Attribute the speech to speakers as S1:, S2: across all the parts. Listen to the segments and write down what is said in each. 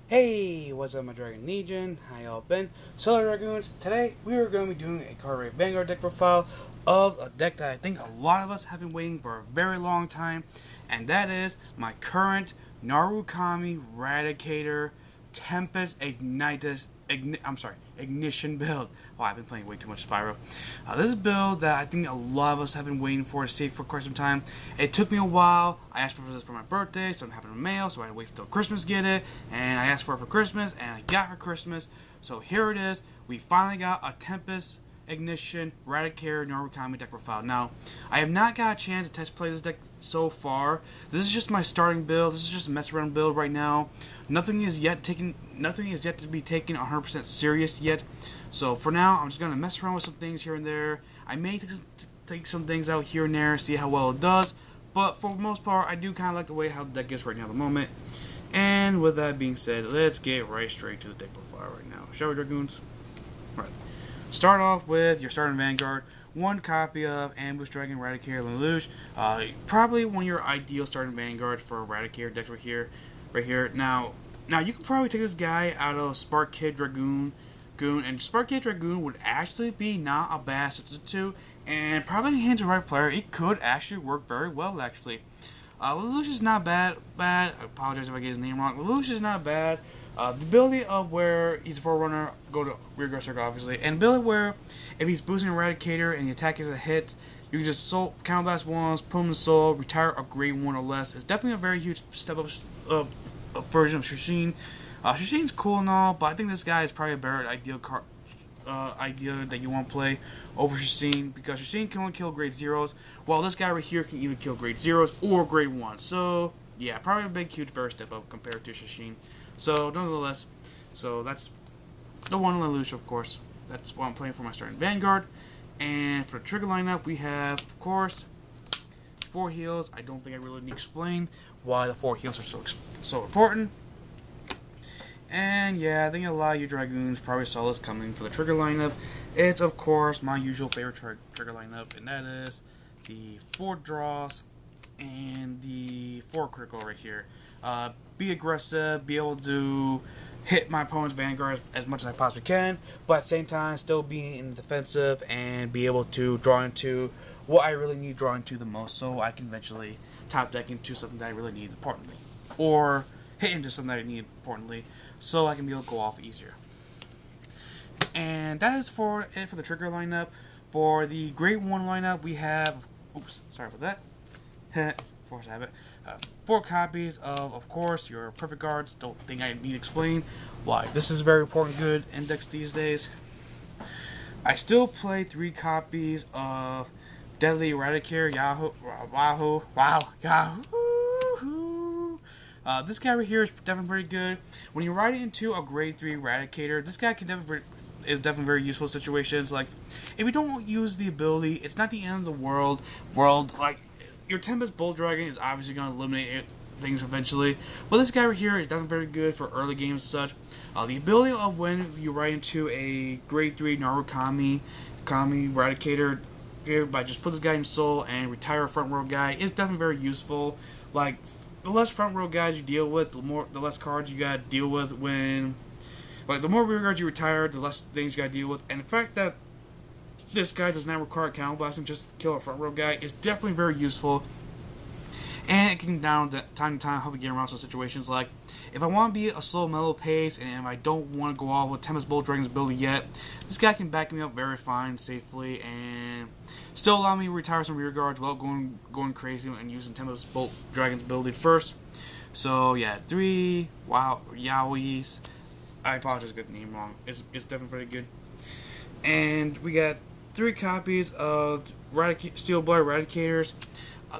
S1: Hey, what's up my Dragon Legion? How y'all been? So Dragoons, today we are going to be doing a CardFight Vanguard deck profile of a deck that I think a lot of us have been waiting for a very long time, and that is my current Narukami Eradicator Tempest Ignition build. Wow, I've been playing way too much Spyro. This is a build that I think a lot of us have been waiting for to see for quite some time. It took me a while. I asked for this for my birthday, something happened in the mail, so I had to wait until Christmas to get it. And I asked for it for Christmas, and I got it for Christmas. So here it is. We finally got a Tempest Ignition Eradicator Narukami deck profile. Now, I have not got a chance to test play this deck so far. This is just my starting build. This is just a mess around build right now. Nothing is yet to be taken 100% serious yet. So for now, I'm just gonna mess around with some things here and there. I may take some things out here and there, see how well it does. But for the most part, I do kind of like the way how the deck is right now at the moment. And with that being said, let's get right straight to the deck profile right now. Shall we, Dragoons? Right. Start off with your starting Vanguard. One copy of Ambush Dragon Eradicator Lelouch. Probably one of your ideal starting Vanguards for Eradicator decks right here. Now you can probably take this guy out of Spark Kid Dragoon, and Spark Kid Dragoon would actually be not a bad substitute, and probably in the hands of the right player, it could actually work very well actually. Lelouch is not bad. I apologize if I get his name wrong. Lelouch is not bad. The ability of where he's a forerunner, go to rearguard circle obviously, and the ability where if he's boosting Eradicator and the attack is a hit, you can just counterblast ones, put him in soul, retire a grade 1 or less. It's definitely a very huge step up version of Shushin. Shushin's cool and all, but I think this guy is probably a better ideal that you want to play over Shushin, because Shushin can only kill grade 0s, while this guy right here can either kill grade 0s or grade 1s. So yeah, probably a big huge better step up compared to Shushin. So nonetheless, so that's the one Lelouch, of course. That's what I'm playing for my starting Vanguard. And for the trigger lineup, we have, of course, 4 heals. I don't think I really need to explain why the 4 heals are so important. And yeah, I think a lot of you Dragoons probably saw this coming for the trigger lineup. It's, of course, my usual favorite trigger lineup, and that is the 4 draws and the 4 critical right here. Be aggressive, be able to hit my opponent's Vanguard as much as I possibly can, but at the same time still being in the defensive and be able to draw into what I really need to draw into the most, so I can eventually top deck into something that I really need importantly, or hit into something that I need importantly, so I can be able to go off easier. And that is for it for the trigger lineup. For the grade 1 lineup, we have, oops, sorry about that, force habit. 4 copies of course, your perfect guards. Don't think I need to explain why this is a very important good index these days. I still play 3 copies of Deadly Eradicator, Yahoo. This guy right here is definitely pretty good. When you ride into a grade 3 Eradicator, this guy is definitely very useful in situations. Like, if you don't use the ability, it's not the end of the world. Like, your Tempest Bull Dragon is obviously going to eliminate things eventually, but this guy right here is definitely very good for early games and such. The ability of when you ride into a grade 3 Narukami Eradicator by just put this guy in soul and retire a front row guy is definitely very useful. Like, the less front row guys you deal with, the less cards you gotta deal with when, like, the more rear guards you retire, the less things you gotta deal with. And the fact that this guy does not require counterblasting just to kill a front row guy is definitely very useful. And it can time to time help you get around some situations like, if I want to be a slow mellow pace and if I don't want to go off with Tempest Bolt Dragon's ability yet, this guy can back me up very fine, safely, and still allow me to retire some rear guards without going crazy and using Tempest Bolt Dragon's ability first. So yeah, 3 Yowies. I apologize, I got the name wrong. It's definitely pretty good. And we got 3 copies of Steel Blood Eradicators.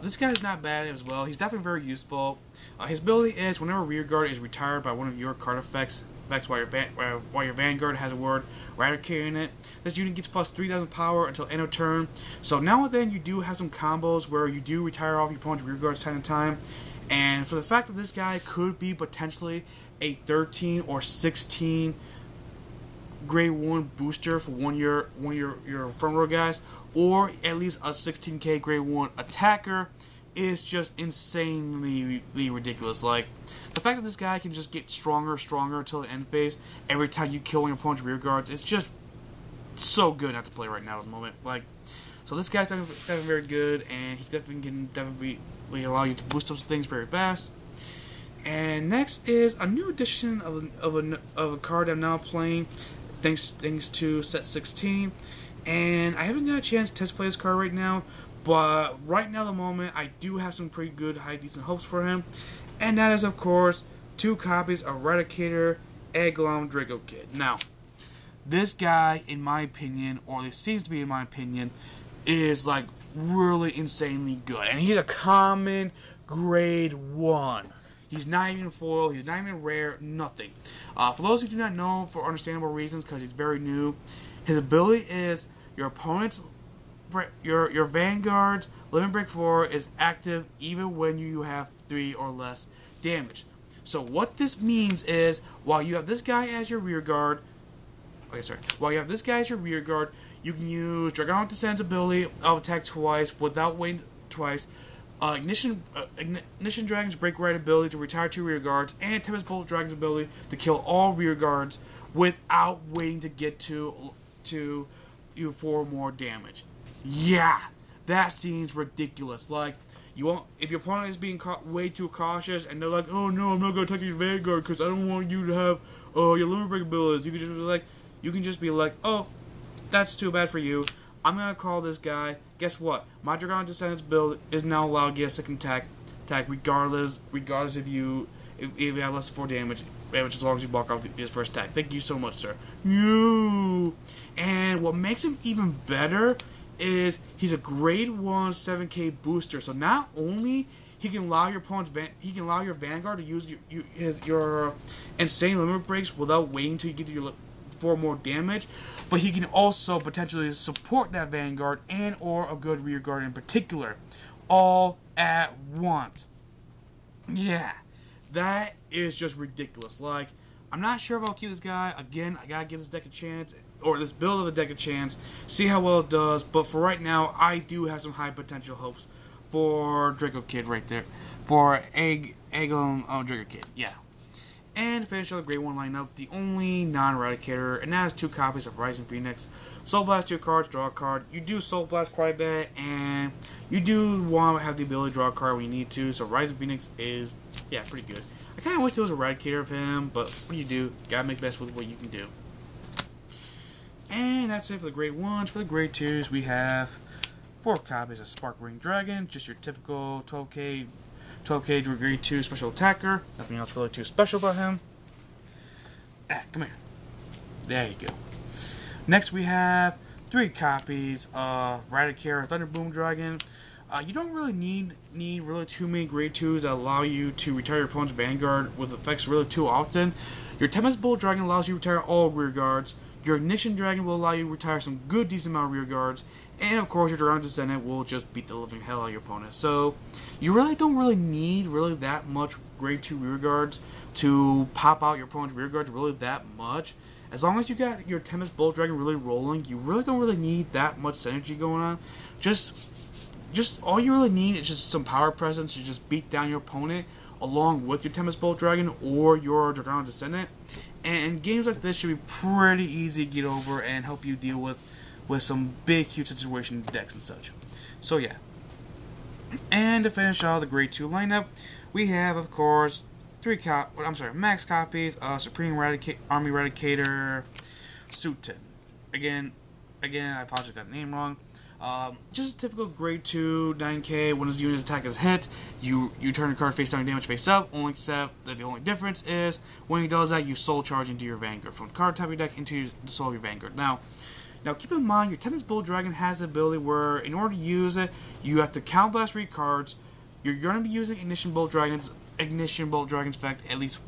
S1: This guy is not bad as well. He's definitely very useful. His ability is whenever rear guard is retired by one of your card effects while your Vanguard has a word Eradicator in it, this unit gets plus 3,000 power until end of turn. So now and then you do have some combos where you do retire off your opponent's rear guards time to time. And for the fact that this guy could be potentially a 13 or 16 grade 1 booster for one of your front row guys, or at least a 16k grade 1 attacker, is just insanely ridiculous. Like, the fact that this guy can just get stronger until the end phase every time you kill your opponent's rear guards, it's just so good not to play right now at the moment. Like, so this guy's definitely very good, and he can allow you to boost up things very fast. And next is a new edition of a card I'm now playing, thanks to set 16. And I haven't got a chance to test play this card right now, but right now at the moment I do have some pretty good, decent hopes for him. And that is, of course, 2 copies of Eradicator, Eglon, Draco Kid. Now, this guy, in my opinion, or it seems to be in my opinion, is like really insanely good. And he's a common grade 1. He's not even foil, he's not even rare, nothing. For those who do not know, for understandable reasons, because he's very new, his ability is your opponent's, your Vanguard's Limit Break 4 is active even when you have 3 or less damage. So what this means is, while you have this guy as your rear guard, while you have this guy as your rear guard, you can use Dragonic Descent's ability of attack twice without waiting twice. Ignition Dragon's Break Right ability to retire 2 rear guards, and Tempest Bolt Dragon's ability to kill all rear guards without waiting to get to you for more damage. Yeah, that seems ridiculous. Like, you won't, if your opponent is being way too cautious and they're like, oh no, I'm not gonna attack your Vanguard because I don't want you to have your limit break abilities. You can just be like, oh, that's too bad for you. I'm gonna call this guy. Guess what? My Dragonic Descendants build is now allowed to get a second attack regardless if you have less than 4 damage, as long as you block off his first attack. Thank you so much, sir. No. And what makes him even better is he's a grade 1 7k booster. So not only he can allow your opponent's your Vanguard to use your insane limit breaks without waiting until you get to your 4 more damage, but he can also potentially support that Vanguard and or a good rear guard in particular, all at once. Yeah, that is just ridiculous. Like, I'm not sure if I'll keep this guy. Again, I gotta give this deck a chance, or this build of a deck a chance, see how well it does. But for right now, I do have some high potential hopes for Draco Kid right there, for Eglon Draco Kid. Yeah. And to finish out the grade 1 lineup, the only non-Eradicator, and that is 2 copies of Rising Phoenix. Soul Blast 2 cards, draw a card. You do Soul Blast quite a bit, and you do want to have the ability to draw a card when you need to, so Rising Phoenix is, yeah, pretty good. I kind of wish there was a Eradicator of him, but what do you do? Gotta make best with what you can do. And that's it for the grade 1s. For the grade 2s, we have 4 copies of Spark Ring Dragon, just your typical 12k to a grade 2 special attacker. Nothing else really too special about him. Come here. There you go. Next we have 3 copies of Eradicator Thunderboom Dragon. You don't really need really too many grade 2s that allow you to retire your opponent's Vanguard with effects really too often. Your Tempest Bolt Dragon allows you to retire all rear guards. Your Ignition Dragon will allow you to retire some good decent amount of rear guards. And of course, your Dragonic Descendant will just beat the living hell out of your opponent. So, you really don't need that much grade 2 rear guards to pop out your opponent's rear guards really that much. As long as you got your Tempest Bolt Dragon really rolling, you really don't need that much synergy going on. Just all you really need is just some power presence to just beat down your opponent along with your Tempest Bolt Dragon or your Dragonic Descendant. And games like this should be pretty easy to get over and help you deal with some big, huge situation decks and such. So yeah. And to finish off the grade 2 lineup, we have, of course, max copies of Supreme Army Eradicator Suiten. Again, I apologize, got the name wrong. Just a typical grade 2 9k. When his unit's attack is hit, you turn the card face down, damage face up. Only except that the only difference is when he does that, you soul charge into your Vanguard from the card type of your deck into the soul of your Vanguard. Now keep in mind, your Tempest Bolt Dragon has the ability where, in order to use it, you have to Counter Blast 3 cards. You're going to be using Ignition Bolt Dragon's effect at least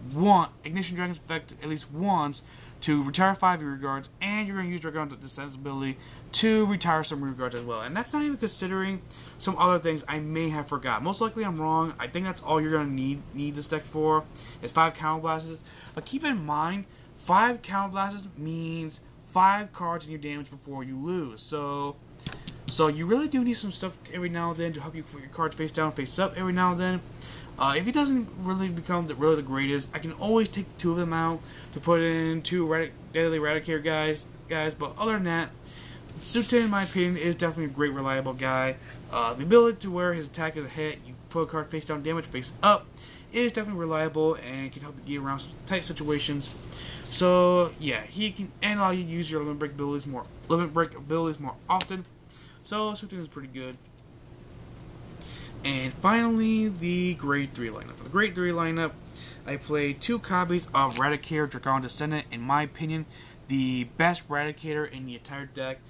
S1: once to retire 5 rear guards, and you're going to use Dragonic Descendant's ability to retire some rear guards as well. And that's not even considering some other things I may have forgot. Most likely I'm wrong. I think that's all you're going to need this deck for, is 5 Counter Blasts. But keep in mind, 5 Counter Blasts means 5 cards in your damage before you lose. So So you really do need some stuff every now and then to help you put your cards face down, face up every now and then. If he doesn't really become really the greatest, I can always take 2 of them out to put in 2 Deadly Eradicator guys. But other than that, Sutin, in my opinion, is definitely a great, reliable guy. The ability to where his attack is a hit, you put a card face down, damage face up, is definitely reliable and can help you get around some tight situations. So yeah, he can allow you to use your limit break abilities more often. So Sutin is pretty good. And finally, the Grade 3 lineup. For the Grade 3 lineup, I played 2 copies of Eradicator Dragon Descendant. In my opinion, the best Eradicator in the entire deck.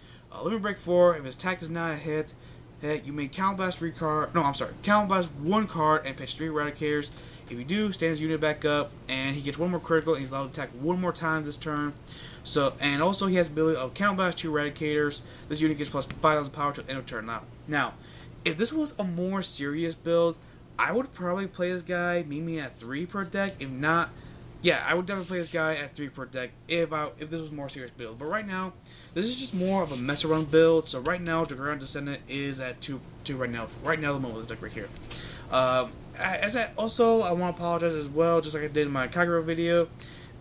S1: Limit Break 4, if his attack is not a hit, you may Counterblast 3 card. No, I'm sorry. Counterblast 1 card and pitch 3 Eradicators. If you do, stand his unit back up, and he gets 1 more critical, and he's allowed to attack 1 more time this turn. So, and also he has the ability of Counterblast 2 Eradicators. This unit gets plus 5,000 power to the end of turn. Now, if this was a more serious build, I would probably play this guy maybe at 3 per deck. If not, yeah, I would definitely play this guy at 3 per deck if this was a more serious build. But right now, this is just more of a mess around build. So right now, Dragon Descendant is at 2 right now. Right now, the moment of this deck right here. Also, I want to apologize as well, just like I did in my Kagero video.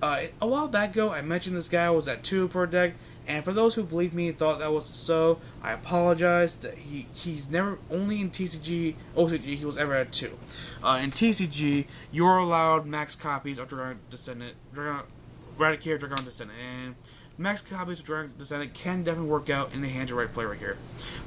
S1: A while back ago, I mentioned this guy was at 2 per deck. And for those who believe me and thought that was so, I apologize. That he's never, only in TCG, OCG, he was ever at 2. In TCG, you're allowed max copies of Dragon Descendant, Eradicator Dragon Descendant, and max copies of Dragon Descendant can definitely work out in the hands of the right player right here.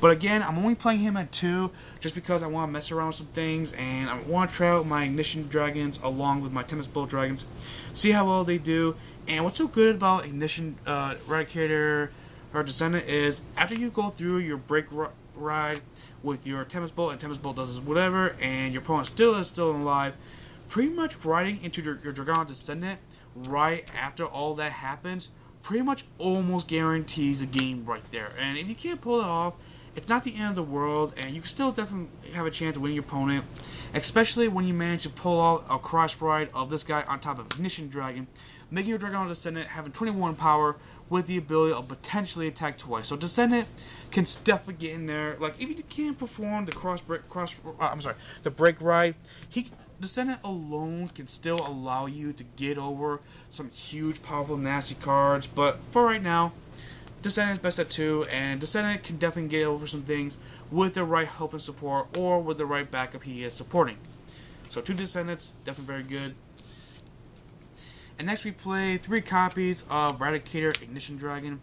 S1: But again, I'm only playing him at 2 just because I want to mess around with some things, and I want to try out my Ignition Dragons along with my Tempest Bolt Dragons, see how well they do. And what's so good about Ignition Eradicator or Descendant is after you go through your break ride with your Tempest Bolt, and Tempest Bolt does whatever, and your opponent still is alive, pretty much riding into your Dragon Descendant right after all that happens pretty much almost guarantees a game right there. And if you can't pull it off, it's not the end of the world, and you can still definitely have a chance of winning your opponent, especially when you manage to pull off a cross ride of this guy on top of Ignition Dragon, making your Dragon Descendant having 21 power with the ability of potentially attack twice. So Descendant can definitely get in there. Like if you can't perform the break ride, Descendant alone can still allow you to get over some huge, powerful, nasty cards. But for right now, Descendant is best at 2, and Descendant can definitely get over some things with the right help and support, or with the right backup he is supporting. So 2 Descendants, definitely very good. And next we play 3 copies of Eradicator Ignition Dragon.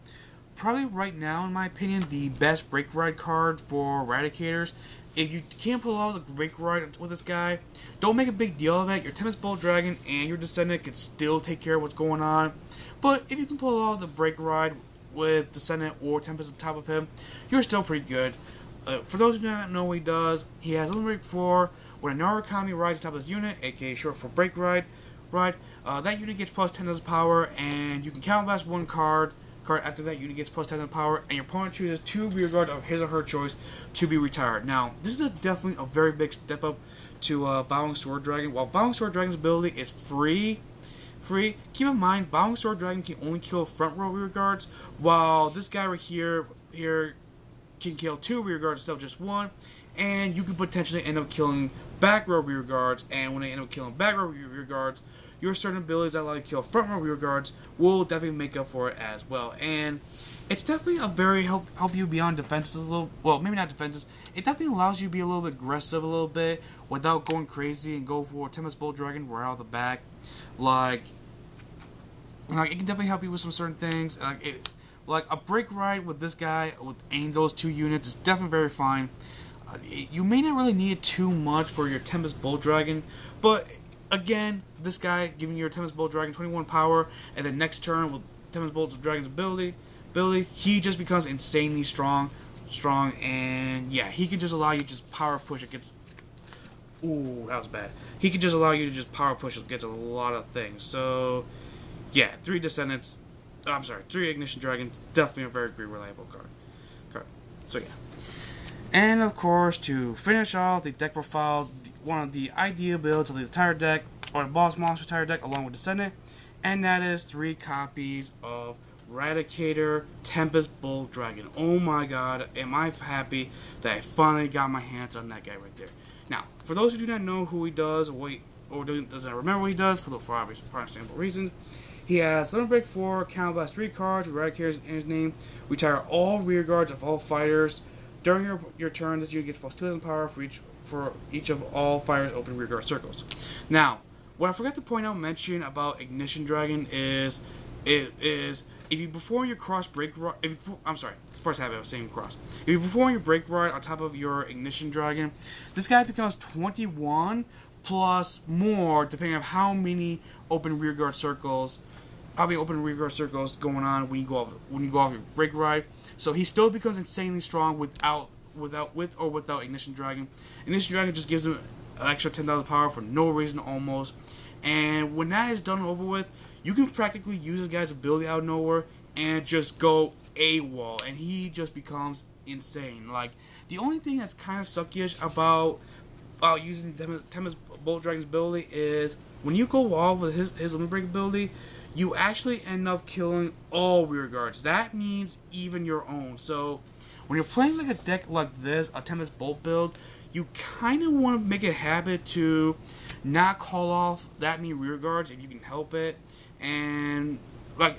S1: Probably right now, in my opinion, the best break ride card for Eradicators. If you can't pull out the break ride with this guy, don't make a big deal of it. Your Tempest Bolt Dragon and your Descendant can still take care of what's going on. But if you can pull out the break ride with Descendant or Tempest on top of him, you're still pretty good. For those who do not know what he does, he has Limit Break 4. When a Narukami rides on top of his unit, aka short for break ride, that unit gets plus 10 as power, and you can counterblast 1 card. After that unit gets plus 10 power, and your opponent chooses 2 rear guard of his or her choice to be retired. Now, this is definitely a very big step up to Bowing Sword Dragon. While Bowing Sword Dragon's ability is free, keep in mind, Bowing Sword Dragon can only kill front row rear guards, while this guy right here can kill 2 rear guards instead of just 1, and you can potentially end up killing back row rear guards, and when they end up killing back row rear guards, your certain abilities that allow you to kill front row rear guards will definitely make up for it as well. And it's definitely a very help you beyond defenses a little. Well, maybe not defenses. It definitely allows you to be a little bit aggressive a little bit without going crazy and go for Tempest Bolt Dragon right out the back. Like it can definitely help you with some certain things. Like a break ride with this guy with those 2 units is definitely very fine. You may not really need it too much for your Tempest Bolt Dragon, but again, this guy giving your Tempest Bolt Dragon 21 power, and then next turn with Tempest Bolt Dragon's ability, he just becomes insanely strong, and yeah, he can just allow you to just power push against. Ooh, that was bad. He can just allow you to just power push against a lot of things. So yeah, 3 Descendants. I'm sorry, 3 Ignition Dragons. Definitely a very great, reliable card. So yeah. And of course, to finish off the deck profile, one of the ideal builds of the entire deck, or the boss monster entire deck, along with Descendant, and that is 3 copies of Eradicator, Tempest, Bolt Dragon. Oh my god, am I happy that I finally got my hands on that guy right there. Now, for those who do not know who he does, or doesn't remember what he does, for obvious, for understandable reasons, he has Limit Break 4, Counter Blast 3 cards, with Eradicator in his name. Retire all rear guards of all fighters. During your turn, this unit gets plus 2,000 power for each of all fighters' open rear guard circles. Now, what I forgot to mention about Ignition Dragon is if you perform your cross break ride, first habit I was saying cross. If you perform your break ride on top of your Ignition Dragon, this guy becomes 21 plus more depending on how many open rear guard circles going on when you go off your break ride. So he still becomes insanely strong with or without Ignition Dragon. Ignition Dragon just gives him an extra 10,000 power for no reason almost. And when that is done and over with, you can practically use this guy's ability out of nowhere and just go AWOL, and he just becomes insane. Like, the only thing that's kind of sucky-ish about using Tempest Bolt Dragon's ability is when you go off with his Limit Break ability, you actually end up killing all rear guards. That means even your own. So when you're playing like a deck like this, a Tempest Bolt build, you kind of want to make a habit to not call off that many rear guards if you can help it, and like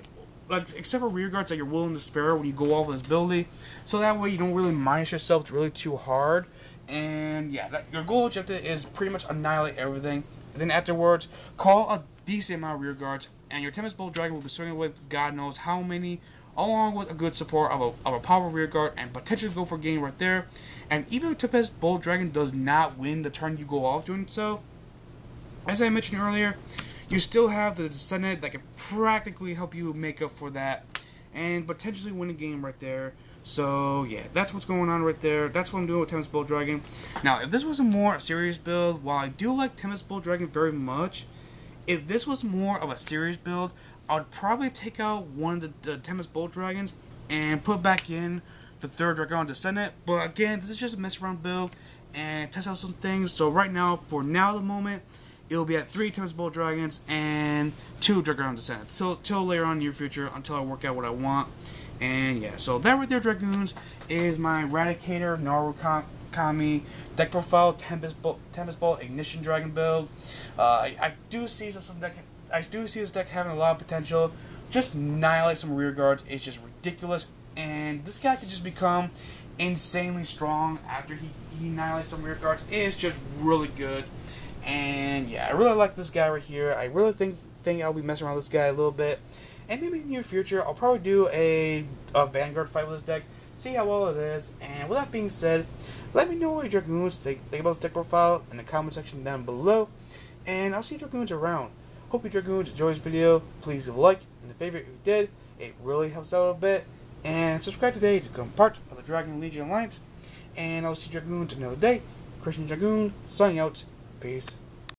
S1: except for rear guards that you're willing to spare when you go off with this ability, so that way you don't really minus yourself really too hard. And yeah, your goal objective is pretty much annihilate everything, and then afterwards call a decent amount of rear guards, and your Tempest Bolt Dragon will be swinging with God knows how many, along with a good support of a power rear guard, and potentially go for a game right there. And even if Tempest Bolt Dragon does not win the turn you go off doing so, as I mentioned earlier, you still have the Descendant that can practically help you make up for that and potentially win a game right there. So yeah, that's what's going on right there. That's what I'm doing with Tempest Bolt Dragon. Now, if this was a more serious build, while I do like Tempest Bolt Dragon very much, if this was more of a serious build, I would probably take out one of the Tempest Bolt Dragons and put back in the third Dragon Descendant. But again, this is just a mess around build and test out some things. So right now, for the moment, it'll be at 3 Tempest Bolt Dragons and 2 Dragon Descendants. So till later on in your future, until I work out what I want. And yeah, so that right there, Dragoons, is my Eradicator, Narukami deck profile, Tempest Bolt Ignition Dragon build. I do see this deck having a lot of potential. Just annihilate some rear guards. It's just ridiculous, and this guy could just become insanely strong after he annihilates some rear guards. It's just really good. And yeah, I really like this guy right here. I really think I'll be messing around with this guy a little bit. And maybe in the near future, I'll probably do a Vanguard fight with this deck, see how well it is. And with that being said, let me know what your Dragoons think about this deck profile in the comment section down below. And I'll see you Dragoons around. Hope you Dragoons enjoyed this video. Please leave a like and a favorite if you did. It really helps out a bit. And subscribe today to become part of the Dragon Legion Alliance. And I'll see you Dragoons another day. Christian Dragoon, signing out. Peace.